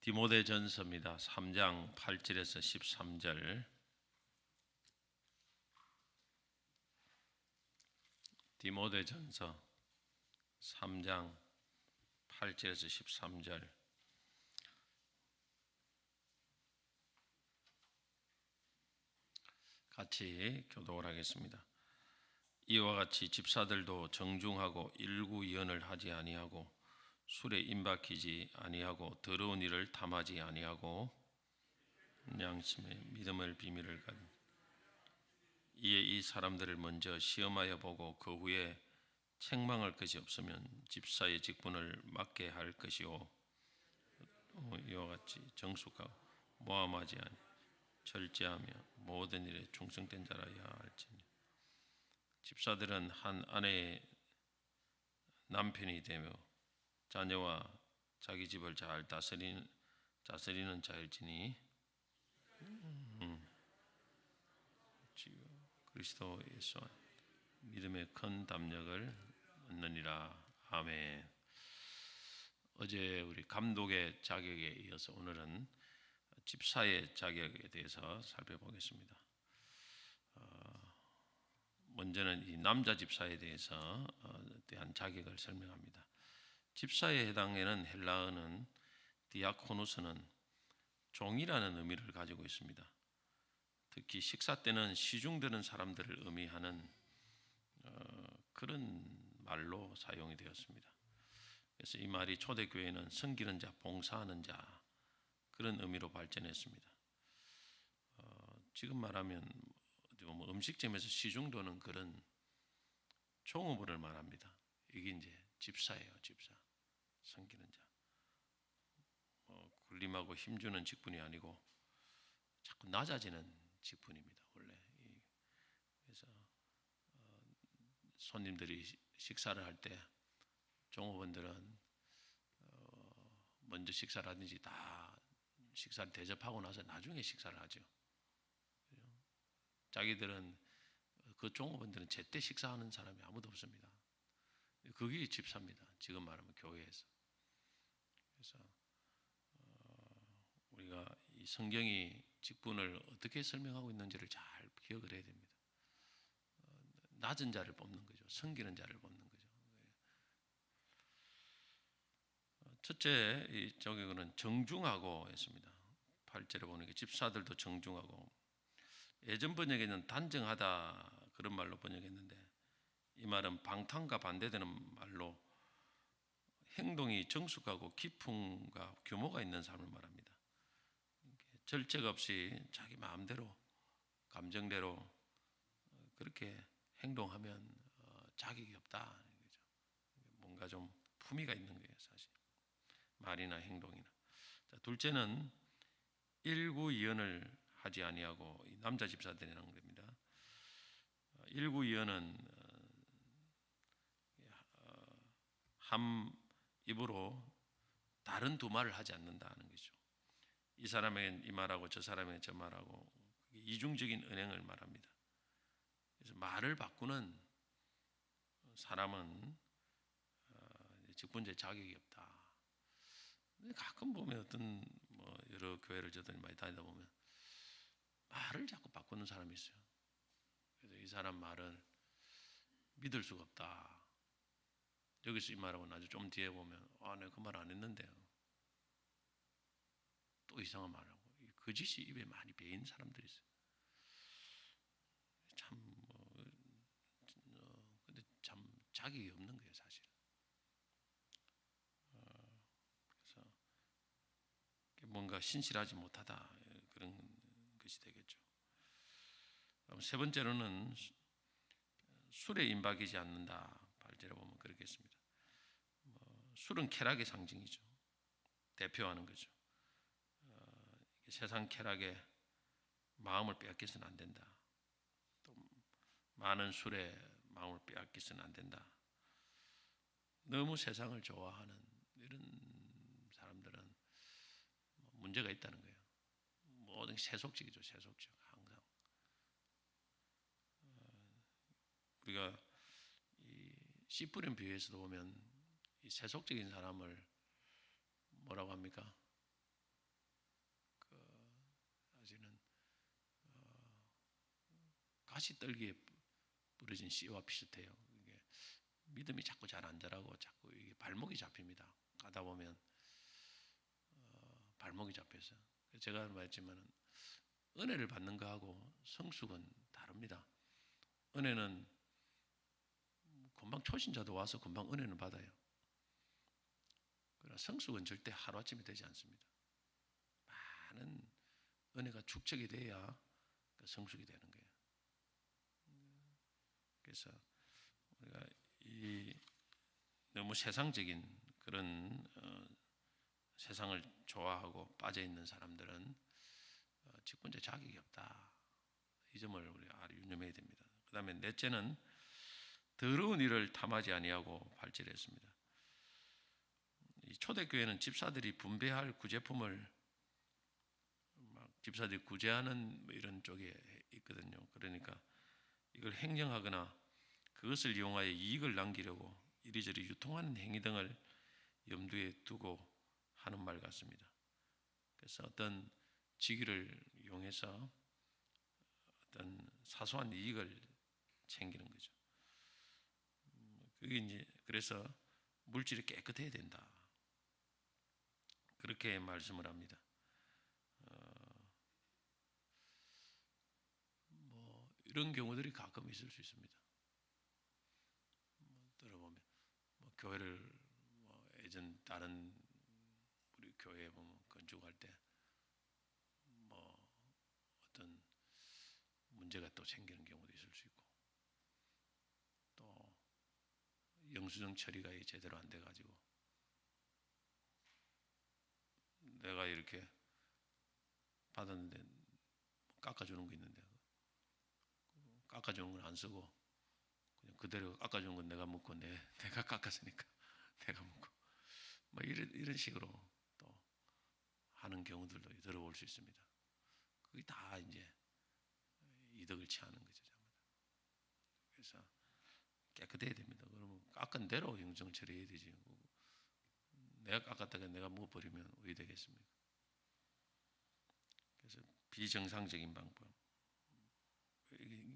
디모데전서입니다. 3장 8절에서 13절. 디모데전서 3장 8절에서 13절. 같이 교독을 하겠습니다. 이와 같이 집사들도 정중하고 일구이언을 하지 아니하고 술에 임박히지 아니하고 더러운 일을 탐하지 아니하고 양심의 믿음을 비밀을 가진 이에 이 사람들을 먼저 시험하여 보고 그 후에 책망할 것이 없으면 집사의 직분을 맡게 할 것이요 이와 같이 정숙하고 모함하지 아니 절제하며 모든 일에 충성된 자라야 할지니 집사들은 한 아내의 남편이 되며 자녀와 자기 집을 잘 다스리는 자일지니 그리스도 예수 믿음의 큰 담력을 얻느니라. 아멘. 어제 우리 감독의 자격에 이어서 오늘은 집사의 자격에 대해서 살펴보겠습니다. 먼저는 이 남자 집사에 대해서 대한 자격을 설명합니다. 집사에 해당하는 헬라어는 디아코노스는 종이라는 의미를 가지고 있습니다. 특히 식사 때는 시중드는 사람들을 의미하는 그런 말로 사용이 되었습니다. 그래서 이 말이 초대교회는 섬기는 자, 봉사하는 자 그런 의미로 발전했습니다. 지금 말하면 음식점에서 시중도는 그런 종업원을 말합니다. 이게 이제 집사예요, 집사. 섬기는 자. 굴림하고 힘주는 직분이 아니고 자꾸 낮아지는 직분입니다. 원래. 그래서 손님들이 식사를 할 때 종업원들은 먼저 식사를 하든지 다 식사를 대접하고 나서 나중에 식사를 하죠. 자기들은 그 종업원들은 제때 식사하는 사람이 아무도 없습니다. 그게 집사입니다. 지금 말하면 교회에서. 그래서 우리가 이 성경이 직분을 어떻게 설명하고 있는지를 잘 기억을 해야 됩니다. 낮은 자를 뽑는 거죠. 섬기는 자를 뽑는 거죠. 첫째 이 저기는 정중하고 했습니다. 8절에 보니까 집사들도 정중하고 예전 번역에는 단정하다 그런 말로 번역했는데 이 말은 방탕과 반대되는 말로 행동이 정숙하고 기품과 규모가 있는 사람을 말합니다. 절제가 없이 자기 마음대로 감정대로 그렇게 행동하면 자격이 없다. 뭔가 좀 품위가 있는 거예요, 사실. 말이나 행동이나. 자, 둘째는 일구이언을 하지 아니하고 남자 집사들이라는 겁니다. 일구이언은 한 입으로 다른 두 말을 하지 않는다는 거죠. 이 사람에겐 이 말하고 저 사람에겐 저 말하고 이중적인 은행을 말합니다. 그래서 말을 바꾸는 사람은 직분자의 자격이 없다. 가끔 보면 어떤 여러 교회를 저도 많이 다니다 보면 말을 자꾸 바꾸는 사람이 있어요. 그래서 이 사람 말을 믿을 수가 없다. 여기서 이 말하고 나중에 좀 뒤에 보면 내가 그 말 안 했는데요. 또 이상한 말하고 거짓이 입에 많이 배인 사람들이 있어요. 근데 참 자격이 없는 거예요, 사실. 그래서 뭔가 신실하지 못하다 그런 것이 되겠죠. 세 번째로는 술에 임박이지 않는다. 8절에 보면 그렇겠습니다. 술은 쾌락의 상징이죠. 대표하는 거죠. 세상 쾌락에 마음을 빼앗겨서는 안 된다. 또 많은 술에 마음을 빼앗겨서는 안 된다. 너무 세상을 좋아하는 이런 사람들은 문제가 있다는 거예요. 모든 세속적이죠, 세속적. 항상 우리가 이 씨 뿌린 비유에서도 보면 이 세속적인 사람을 뭐라고 합니까? 가시떨기에 부러진 씨와 비슷해요. 이게 믿음이 자꾸 잘 안 자라고 자꾸 이게 발목이 잡힙니다. 가다 보면 발목이 잡혀서 제가 말했지만 은혜를 받는 거하고 성숙은 다릅니다. 은혜는 금방 초신자도 와서 금방 은혜는 받아요. 그러나 성숙은 절대 하루아침에 되지 않습니다. 많은 은혜가 축적이 돼야 성숙이 되는 거예요. 그래서 우리가 이 너무 세상적인 그런 세상을 좋아하고 빠져 있는 사람들은 직분자 자격이 없다. 이 점을 우리가 유념해야 됩니다. 그 다음에 넷째는 더러운 일을 탐하지 아니하고 발질했습니다. 이 초대교회는 집사들이 분배할 구제품을 막 집사들이 구제하는 이런 쪽에 있거든요. 그러니까 이걸 횡령하거나 그것을 이용하여 이익을 남기려고 이리저리 유통하는 행위 등을 염두에 두고 하는 말 같습니다. 그래서 어떤 직위를 이용해서 어떤 사소한 이익을 챙기는 거죠. 그게 이제 그래서 물질이 깨끗해야 된다. 그렇게 말씀을 합니다. 이런 경우들이 가끔 있을 수 있습니다. 들어보면 교회를 예전 다른 우리 교회에 보면 건축할 때 어떤 문제가 또 생기는 경우도 있을 수 있고 또 영수증 처리가 제대로 안 돼가지고 내가 이렇게 받았는데 깎아주는 거 있는데 깎아주는 건 안 쓰고 그냥 그대로 깎아주는 건 내가 먹고 내가 깎았으니까 내가 먹고 이런 식으로 또 하는 경우들도 들어올 수 있습니다. 그게 다 이제 이득을 취하는 거죠. 그래서 깨끗해야 됩니다. 그러면 깎은 대로 영정 처리해야 되지. 내가 깎았다가 내가 먹어버리면 왜 되겠습니까? 그래서 비정상적인 방법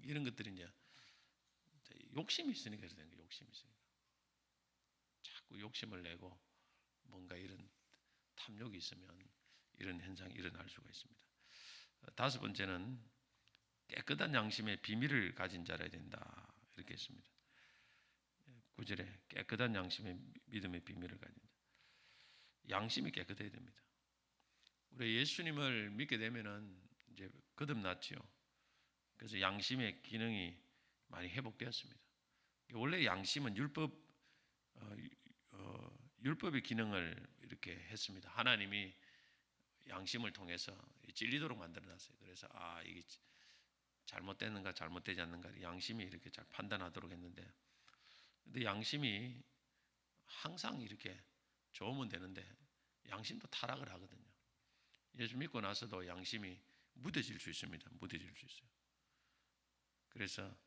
이런 것들이 이제 욕심이 있으니까 그런 거예요. 욕심이 있으니까 자꾸 욕심을 내고 뭔가 이런 탐욕이 있으면 이런 현상이 일어날 수가 있습니다. 다섯 번째는 깨끗한 양심의 비밀을 가진 자라야 된다. 이렇게 했습니다. 9절에 깨끗한 양심의 믿음의 비밀을 가진다. 양심이 깨끗해야 됩니다. 우리 예수님을 믿게 되면은 이제 거듭났지요. 그래서 양심의 기능이 많이 회복되었습니다. 원래 양심은 율법의 기능을 이렇게 했습니다. 하나님이 양심을 통해서 찔리도록 만들어놨어요. 그래서 이게 잘못되는가 잘못되지 않는가 양심이 이렇게 잘 판단하도록 했는데, 근데 양심이 항상 이렇게 좋으면 되는데 양심도 타락을 하거든요. 예수 믿고 나서도 양심이 무뎌질 수 있습니다. 무뎌질 수 있어요. 그래서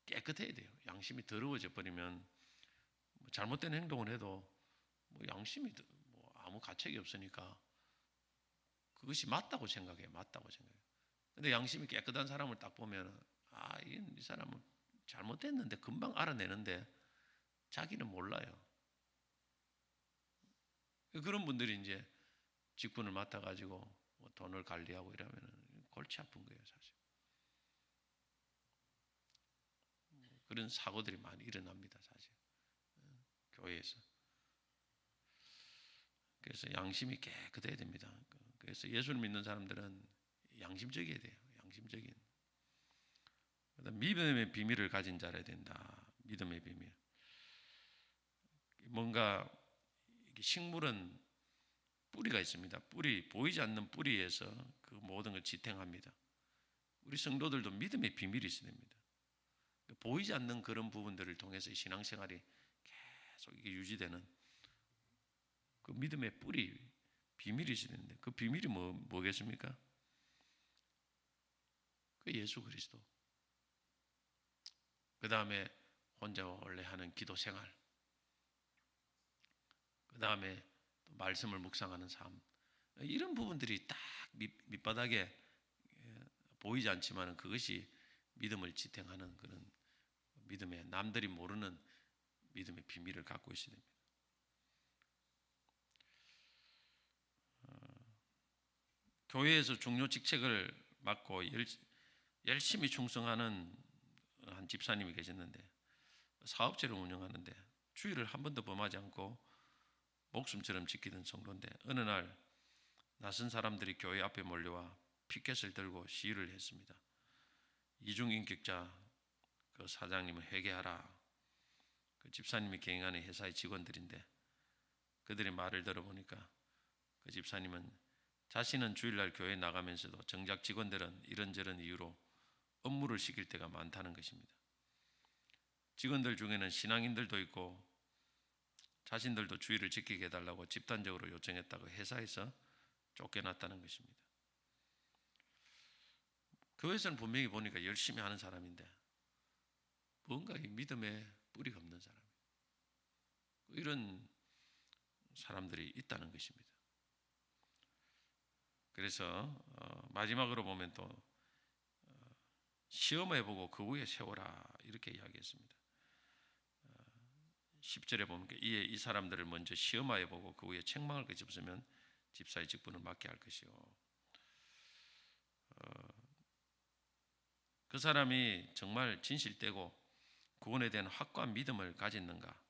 깨끗해야 돼요. 양심이 더러워져 버리면 잘못된 행동을 해도 양심이 아무 가책이 없으니까 그것이 맞다고 생각해요. 맞다고 생각해요. 근데 양심이 깨끗한 사람을 딱 보면 이 사람은 잘못됐는데 금방 알아내는데 자기는 몰라요. 그런 분들이 이제 직분을 맡아가지고 돈을 관리하고 이러면 골치 아픈 거예요, 사실. 그런 사고들이 많이 일어납니다, 사실. 교회에서. 그래서 양심이 깨끗해야 됩니다. 그래서 예수를 믿는 사람들은 양심적이어야 돼요. 양심적인. 그다음 믿음의 비밀을 가진 자라야 된다. 믿음의 비밀. 뭔가 식물은 뿌리가 있습니다. 뿌리, 보이지 않는 뿌리에서 그 모든 걸 지탱합니다. 우리 성도들도 믿음의 비밀이 있어야 됩니다. 보이지 않는 그런 부분들을 통해서 신앙생활이 계속 이게 유지되는 그 믿음의 뿌리, 비밀이 있어야 되는데 그 비밀이 뭐겠습니까? 그 예수 그리스도. 그 다음에 혼자 원래 하는 기도 생활. 그 다음에 말씀을 묵상하는 삶. 이런 부분들이 딱 밑바닥에 보이지 않지만 그것이 믿음을 지탱하는 그런 믿음의, 남들이 모르는 믿음의 비밀을 갖고 있어야 됩니다. 교회에서 중요 직책을 맡고 열심히 충성하는 한 집사님이 계셨는데, 사업체를 운영하는데 주일을 한 번도 범하지 않고 목숨처럼 지키던 성도인데, 어느 날 낯선 사람들이 교회 앞에 몰려와 피켓을 들고 시위를 했습니다. 이중인격자 그 사장님을 회개하라. 그 집사님이 경영하는 회사의 직원들인데, 그들의 말을 들어보니까 그 집사님은 자신은 주일날 교회에 나가면서도 정작 직원들은 이런저런 이유로 업무를 시킬 때가 많다는 것입니다. 직원들 중에는 신앙인들도 있고 자신들도 주의를 지키게 해달라고 집단적으로 요청했다고 회사에서 쫓겨났다는 것입니다. 교회에서는 분명히 보니까 열심히 하는 사람인데 뭔가 이 믿음에 뿌리가 없는 사람, 이런 사람들이 있다는 것입니다. 그래서 마지막으로 보면 또 시험해보고 그 후에 세워라, 이렇게 이야기했습니다. 10절에 보면 이에 이 사람들을 먼저 시험하여보고 그 후에 책망할 것이 없으면 집사의 직분을 맡게 할 것이요. 그 사람이 정말 진실되고 구원에 대한 확고한 믿음을 가졌는가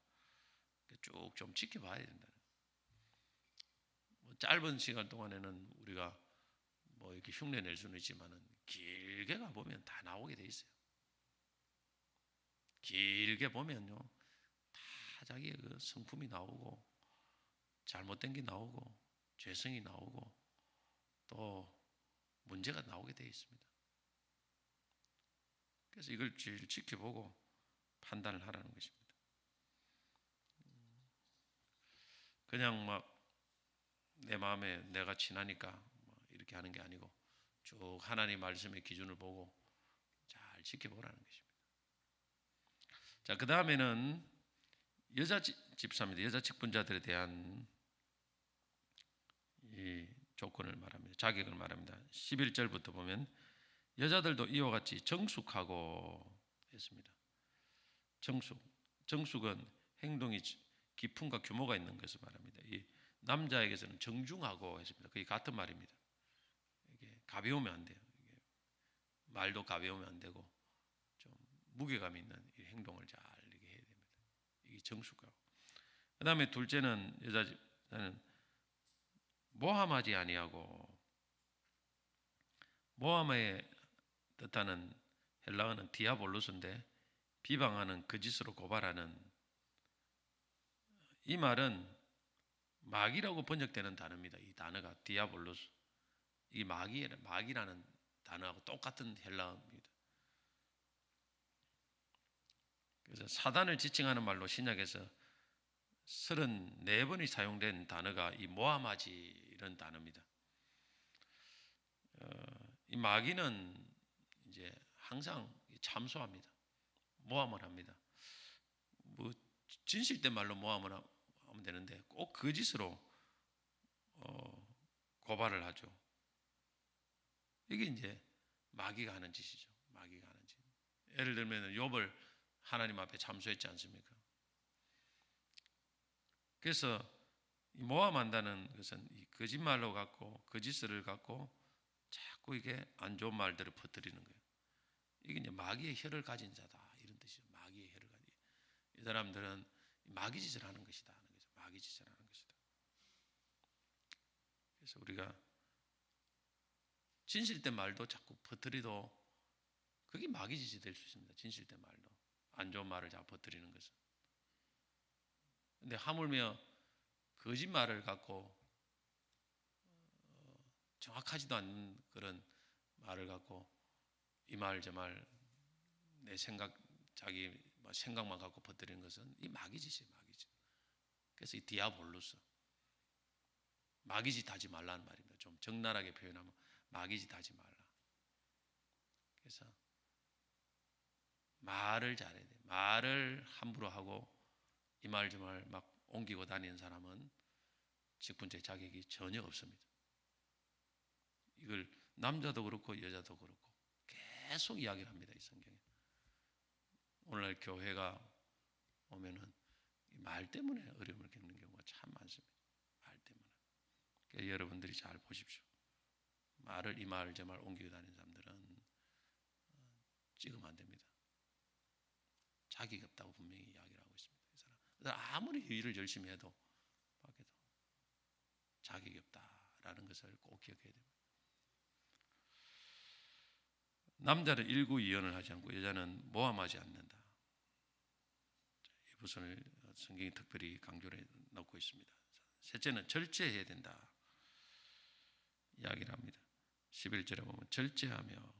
쭉 좀 지켜봐야 된다. 짧은 시간 동안에는 우리가 뭐 이렇게 흉내 낼 수는 있지만은 길게 가보면 다 나오게 돼 있어요. 길게 보면요, 다 자기의 그 성품이 나오고 잘못된 게 나오고 죄성이 나오고 또 문제가 나오게 돼 있습니다. 그래서 이걸 제일 지켜보고 판단을 하라는 것입니다. 그냥 막 내 마음에 내가 친하니까 이렇게 하는 게 아니고 쭉 하나님 말씀의 기준을 보고 잘 지켜보라는 것입니다. 자, 그 다음에는 여자 집사입니다. 여자 직분자들에 대한 이 조건을 말합니다. 자격을 말합니다. 11절부터 보면 여자들도 이와 같이 정숙하고 했습니다. 정숙은 행동이 기품과 규모가 있는 것을 말합니다. 이 남자에게서는 정중하고 했습니다. 거의 같은 말입니다. 이게 가벼우면 안 돼요. 이게 말도 가벼우면 안 되고 좀 무게감 있는 이 행동을 잘 이렇게 해야 됩니다. 이게 정숙하고. 그 다음에 둘째는 여자는 모함하지 아니하고, 모함의 뜻하는 헬라어는 디아볼로스인데 비방하는, 거짓으로 고발하는, 이 말은 마귀라고 번역되는 단어입니다. 이 단어가 디아볼로스, 이 마귀라는 단어하고 똑같은 헬라어입니다. 그래서 사단을 지칭하는 말로 신약에서 34번이 사용된 단어가 이 모함하지, 이런 단어입니다. 이 마귀는 이제 항상 참소합니다. 모함을 합니다. 뭐 진실된 말로 모함을 하면 되는데 꼭 거짓으로 고발을 하죠. 이게 이제 마귀가 하는 짓이죠. 마귀가 하는 짓. 예를 들면 욥을 하나님 앞에 참소했지 않습니까? 그래서 이 모함한다는 것은 이 거짓말로 갖고, 거짓을 갖고 자꾸 이게 안 좋은 말들을 퍼뜨리는 거예요. 이게 이제 마귀의 혀를 가진 자다, 이런 뜻이죠. 마귀의 혀를 가진. 이 사람들은 마귀짓을 하는 것이다 하는 거죠. 마귀짓을 하는 것이다. 그래서 우리가 진실된 말도 자꾸 퍼뜨리도 그게 마귀짓이 될 수 있습니다. 진실된 말도 안 좋은 말을 자꾸 퍼뜨리는 것은. 근데 하물며 거짓말을 갖고 정확하지도 않는 그런 말을 갖고 이 말 저 말 내 생각, 자기 생각만 갖고 퍼뜨리는 것은 이 마귀짓이에요. 마귀짓. 그래서 이 디아볼로스, 마귀짓 하지 말라는 말입니다. 좀 적나라하게 표현하면 마귀짓 하지 말라. 그래서 말을 잘해야 돼. 말을 함부로 하고 이 말 저 말 막 옮기고 다니는 사람은 직분자의 자격이 전혀 없습니다. 이걸 남자도 그렇고 여자도 그렇고 계속 이야기를 합니다. 이 성경에. 오늘날 교회가 오면은 말 때문에 어려움을 겪는 경우가 참 많습니다. 말 때문에. 그러니까 여러분들이 잘 보십시오. 이 말 저 말 옮기고 다니는 사람들은 찍으면 안 됩니다. 자기가 없다고 분명히 이야기를 하고 있습니다. 이 사람 아무리 일을 열심히 해도 밖에도 자격이 없다라는 것을 꼭 기억해야 됩니다. 남자는 일구이연을 하지 않고 여자는 모함하지 않는다. 이 부분을 성경이 특별히 강조를 넣고 있습니다. 셋째는 절제해야 된다 이야기를 합니다. 11절에 보면 절제하며,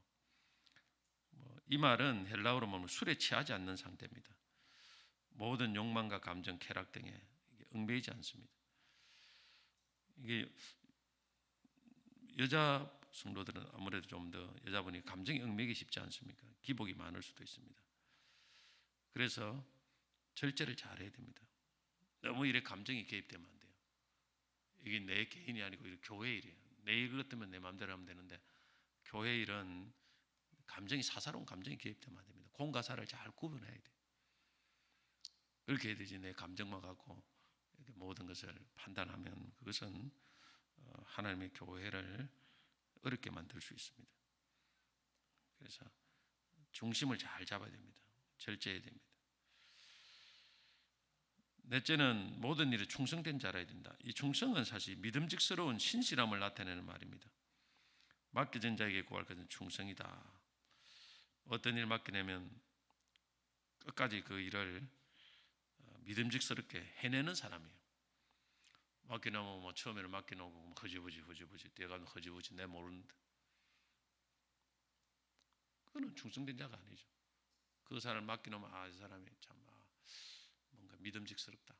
이 말은 헬라어로 보면 술에 취하지 않는 상태입니다. 모든 욕망과 감정, 쾌락 등에 얽매이지 않습니다. 이게 여자 성도들은 아무래도 좀 더 여자분이 감정이 얽매이기 쉽지 않습니까? 기복이 많을 수도 있습니다. 그래서 절제를 잘해야 됩니다. 너무 이래 감정이 개입되면 안 돼요. 이게 내 개인이 아니고 교회 일이에요. 내 일 같으면 내 마음대로 하면 되는데 교회 일은 감정이 사사로운 감정이 개입되면 안 됩니다. 공과 사를 잘 구분해야 돼요. 그렇게 해야 되지 내 감정만 갖고 모든 것을 판단하면 그것은 하나님의 교회를 어렵게 만들 수 있습니다. 그래서 중심을 잘 잡아야 됩니다. 절제해야 됩니다. 넷째는 모든 일에 충성된 자라야 된다. 이 충성은 사실 믿음직스러운 신실함을 나타내는 말입니다. 맡겨진 자에게 구할 것은 충성이다. 어떤 일 맡기냐면 끝까지 그 일을 믿음직스럽게 해내는 사람이에요. 맡겨놓으면 처음에는 맡겨놓고 허지부지 뛰어가면 허지부지 내 모르는데 그거는 충성된 자가 아니죠. 그 사람을 맡겨놓으면 이 사람이 참 뭔가 믿음직스럽다.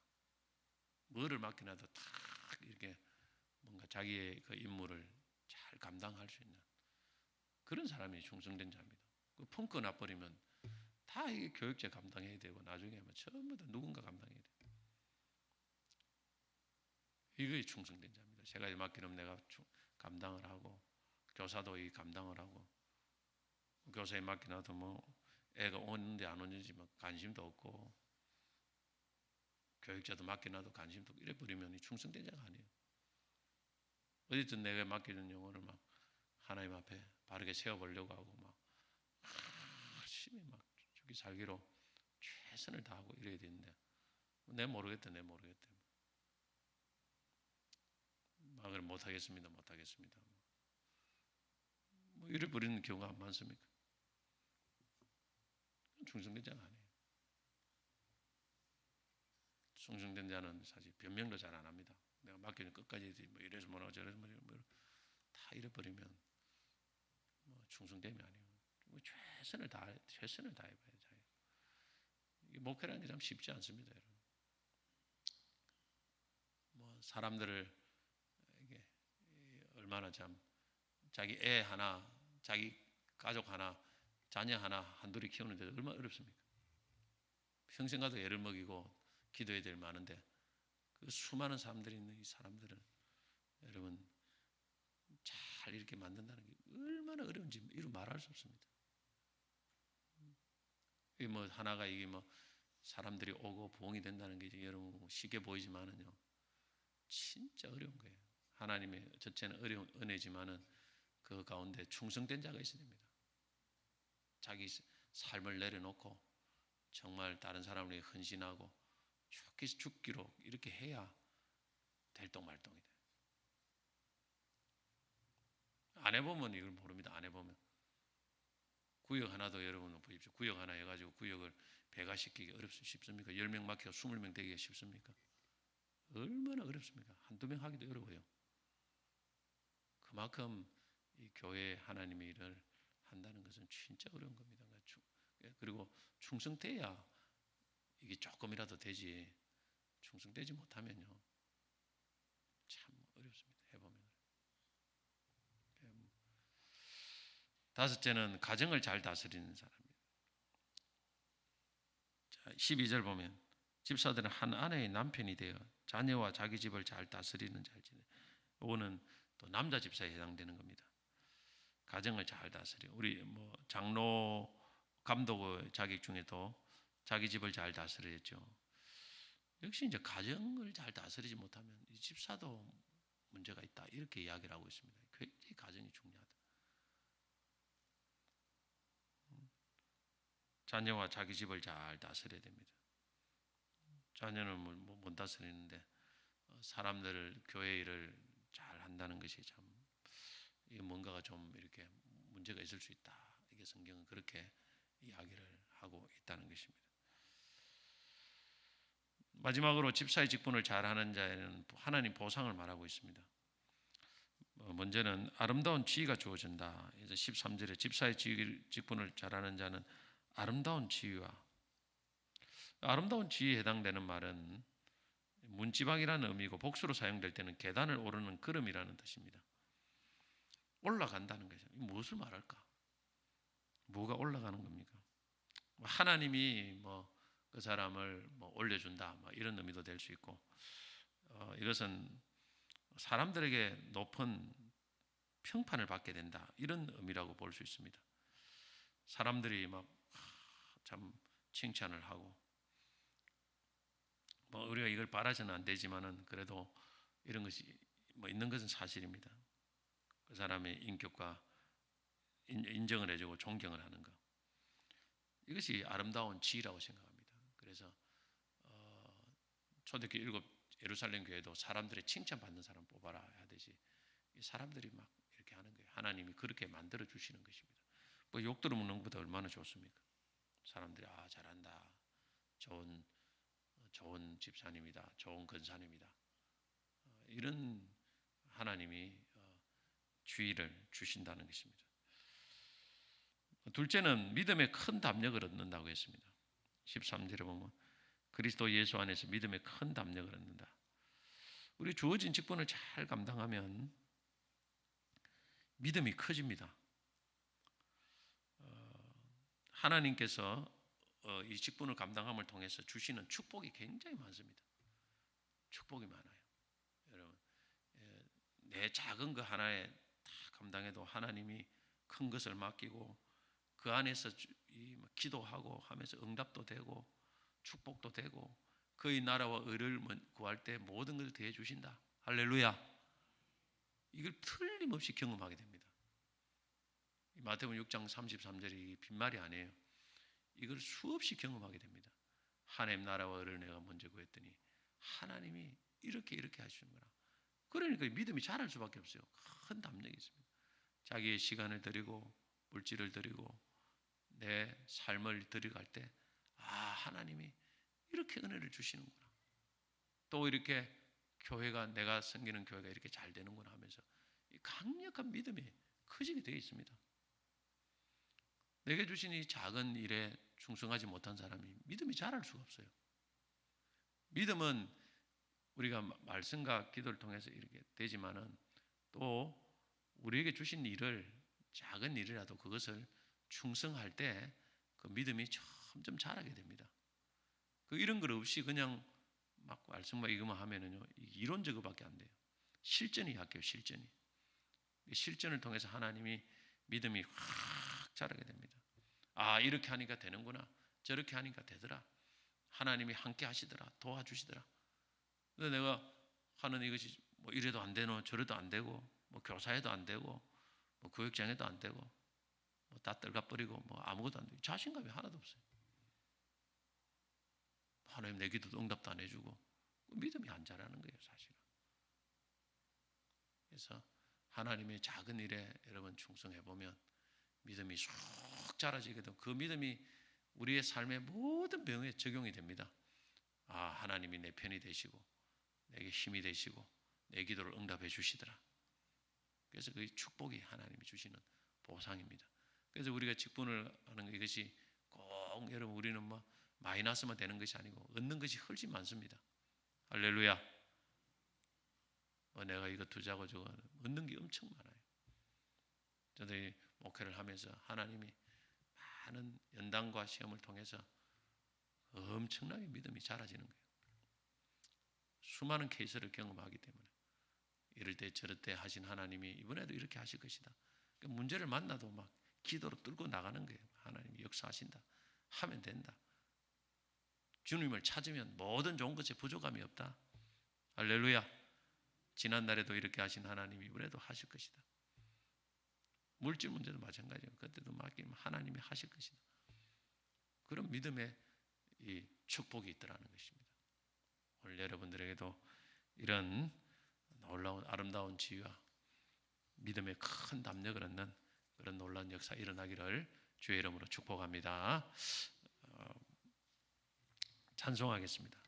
뭐를 맡겨놔도 딱 이렇게 뭔가 자기의 그 임무를 잘 감당할 수 있는 그런 사람이 충성된 자입니다. 그 품고 놔버리면 다 이게 교육제 감당해야 되고 나중에 전부 다 누군가 감당해야 돼요. 이게 충성된 자입니다. 제가 맡기면 내가 감당을 하고 교사도 이 감당을 하고 교사에 맡겨놔도 애가 오는지 안 오는지 관심도 없고 교육자도 맡겨놔도 관심도 없고 이래 버리면 충성된 자가 아니에요. 어디든 내가 맡기는 영혼을 하나님 앞에 바르게 세워보려고 하고 열심히 죽기 살기로 최선을 다하고 이래야 되는데 내 모르겠다 막을 못하겠습니다 이래 버리는 경우가 많습니까? 충성된 자가 아니에요. 충성된 자는 사실 변명도 잘 안 합니다. 내가 맡기는 끝까지 이래서 뭐라 저래서 다 이래버리면 충성됨이 아니에요. 최선을 다해봐야 돼요. 목회라는 게 참 쉽지 않습니다, 여러분. 사람들을 이게 얼마나 참 자기 애 하나, 자기 가족 하나, 자녀 하나 한둘이 키우는데 얼마나 어렵습니까? 평생 가도 애를 먹이고 기도해야 될 많은데 그 수많은 사람들이 있는 이 사람들은 여러분 잘 이렇게 만든다는 게 얼마나 어려운지 이루 말할 수 없습니다. 이게 하나가 이게 사람들이 오고 부흥이 된다는 게 여러분 쉽게 보이지만은요 진짜 어려운 거예요. 하나님의 전체는 어려운 은혜지만은 그 가운데 충성된 자가 있어야 됩니다. 자기 삶을 내려놓고 정말 다른 사람을 위해 헌신하고 죽기로 이렇게 해야 될똥말똥이 돼요. 안 해보면 이걸 모릅니다. 안 해보면 구역 하나도 여러분 보십시오. 구역 하나 해가지고 구역을 배가시키기 쉽습니까? 10명 맡기고 20명 되기가 쉽습니까? 얼마나 어렵습니까? 한두 명 하기도 어려워요. 그만큼 이 교회 하나님의 일을 한다는 것은 진짜 어려운 겁니다. 그리고 충성돼야 이게 조금이라도 되지 충성되지 못하면요 참 어렵습니다. 해보면. 다섯째는 가정을 잘 다스리는 사람입니다. 12절 보면 집사들은 한 아내의 남편이 되어 자녀와 자기 집을 잘 다스리는 자일지니 이거는 또 남자 집사에 해당되는 겁니다. 가정을 잘 다스려. 우리 뭐 장로 감독의 자격 중에도 자기 집을 잘 다스려야죠. 역시 이제 가정을 잘 다스리지 못하면 이 집사도 문제가 있다 이렇게 이야기를 하고 있습니다. 굉장히 가정이 중요하다. 자녀와 자기 집을 잘 다스려야 됩니다. 자녀는 못 다스리는데 사람들을 교회 일을 잘 한다는 것이 참 이게 뭔가가 좀 이렇게 문제가 있을 수 있다. 이게 성경은 그렇게 이야기를 하고 있다는 것입니다. 마지막으로 집사의 직분을 잘하는 자에는 하나님 보상을 말하고 있습니다. 먼저는 아름다운 지위가 주어진다. 그래서 13절에 집사의 직분을 잘하는 자는 아름다운 지위와 아름다운 지위에 해당되는 말은 문지방이라는 의미고 복수로 사용될 때는 계단을 오르는 걸음이라는 뜻입니다. 올라간다는 것이죠. 무엇을 말할까? 뭐가 올라가는 겁니까? 하나님이 그 사람을 올려준다 이런 의미도 될 수 있고 이것은 사람들에게 높은 평판을 받게 된다 이런 의미라고 볼 수 있습니다. 사람들이 참 칭찬을 하고 우리가 이걸 바라서는 안 되지만은 그래도 이런 것이 있는 것은 사실입니다. 그 사람의 인격과 인정을 해주고 존경을 하는 것 이것이 아름다운 지위라고 생각합니다. 그래서 초대교회 7 예루살렘 교회도 사람들의 칭찬받는 사람 뽑아라 하듯이 사람들이 이렇게 하는 거예요. 하나님이 그렇게 만들어 주시는 것입니다. 욕 들어먹는 것보다 얼마나 좋습니까? 사람들이 잘한다, 좋은 집사님이다, 좋은 권사님이다 이런 하나님이 주의를 주신다는 것입니다. 둘째는 믿음의 큰 담력을 얻는다고 했습니다. 13절에 보면 그리스도 예수 안에서 믿음의 큰 담력을 얻는다. 우리 주어진 직분을 잘 감당하면 믿음이 커집니다. 하나님께서 이 직분을 감당함을 통해서 주시는 축복이 굉장히 많습니다. 축복이 많아요. 여러분, 내 작은 것 하나에 다 감당해도 하나님이 큰 것을 맡기고 그 안에서 기도하고 하면서 응답도 되고 축복도 되고 그의 나라와 의를 구할 때 모든 것을 대해 주신다. 할렐루야. 이걸 틀림없이 경험하게 됩니다. 마태복음 6장 33절이 빈말이 아니에요. 이걸 수없이 경험하게 됩니다. 하나님 나라와 의를 내가 먼저 구했더니 하나님이 이렇게 하시는구나. 그러니까 믿음이 자랄 수밖에 없어요. 큰 담력이 있습니다. 자기의 시간을 드리고 물질을 드리고 내 삶을 드려갈 때 하나님이 이렇게 은혜를 주시는구나. 또 이렇게 교회가 내가 섬기는 교회가 이렇게 잘 되는구나 하면서 강력한 믿음이 커지게 되어 있습니다. 내게 주신 이 작은 일에 충성하지 못한 사람이 믿음이 자랄 수가 없어요. 믿음은 우리가 말씀과 기도를 통해서 이렇게 되지만은 또 우리에게 주신 일을 작은 일이라도 그것을 충성할 때 그 믿음이 점점 자라게 됩니다. 이런 것 없이 그냥 말씀만 이것만 하면은요 이론적으로밖에 안 돼요. 실전이 약해요. 실전을 통해서 하나님이 믿음이 확 자라게 됩니다. 이렇게 하니까 되는구나. 저렇게 하니까 되더라. 하나님이 함께 하시더라. 도와주시더라. 근데 내가 하는 이것이 이래도 안 되노, 저래도 안 되고, 교사에도 안 되고, 교육장에도 안 되고, 다 떨가버리고, 아무것도 안 되고, 자신감이 하나도 없어요. 하나님 내 기도도 응답도 안 해주고, 믿음이 안 자라는 거예요, 사실은. 그래서 하나님의 작은 일에 여러분 충성해보면 믿음이 쑥 자라지게 되고 그 믿음이 우리의 삶의 모든 병에 적용이 됩니다. 하나님이 내 편이 되시고 내게 힘이 되시고 내 기도를 응답해 주시더라. 그래서 그 축복이 하나님이 주시는 보상입니다. 그래서 우리가 직분을 하는 이것이 꼭 여러분 우리는 마이너스만 되는 것이 아니고 얻는 것이 훨씬 많습니다. 할렐루야. 내가 이거 투자하고 저거 얻는 게 엄청 많아요. 저도 이 목회를 하면서 하나님이 많은 연단과 시험을 통해서 엄청나게 믿음이 자라지는 거예요. 수많은 케이스를 경험하기 때문에 이럴 때 저럴 때 하신 하나님이 이번에도 이렇게 하실 것이다. 문제를 만나도 막 기도로 뚫고 나가는 거예요. 하나님이 역사하신다. 하면 된다. 주님을 찾으면 모든 좋은 것에 부족함이 없다. 할렐루야. 지난날에도 이렇게 하신 하나님이 이번에도 하실 것이다. 물질 문제도 마찬가지예요. 그때도 맡기면 하나님이 하실 것이다. 그런 믿음의 이 축복이 있더라는 것입니다. 오늘 여러분들에게도 이런 놀라운 아름다운 지위와 믿음의 큰 담력을 얻는 그런 놀라운 역사 일어나기를 주의 이름으로 축복합니다. 찬송하겠습니다.